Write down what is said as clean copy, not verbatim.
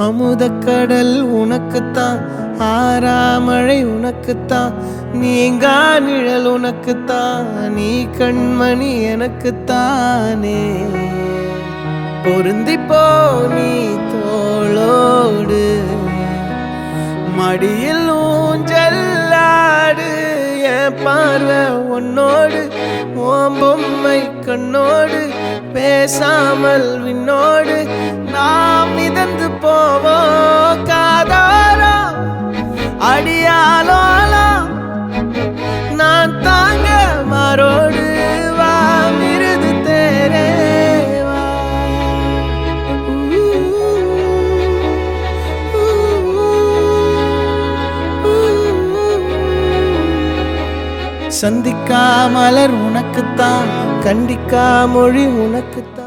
அமுதக்கடல் உனக்குத்தான், ஆறாமழை உனக்குத்தான், நீங்கா நிழல் உனக்குத்தான், நீ கண்மணி எனக்குத்தானே. பொருந்திப்போ நீ தோளோடு, மடியில் ஊஞ்சல்லாடு, என் பார்வை உன்னோடு, ஓம் பொம்மை கண்ணோடு, பேசாமல் விண்ணோடு நாம் மிதந்து போவோம் காதாரோ அடியாலோலோ. நான் தாங்க மாறோடு வா மிருது தேரே வா. சந்திக்கா மலர் உனக்குத்தான், கண்டிக்கா மொழி உனக்குத்தான்.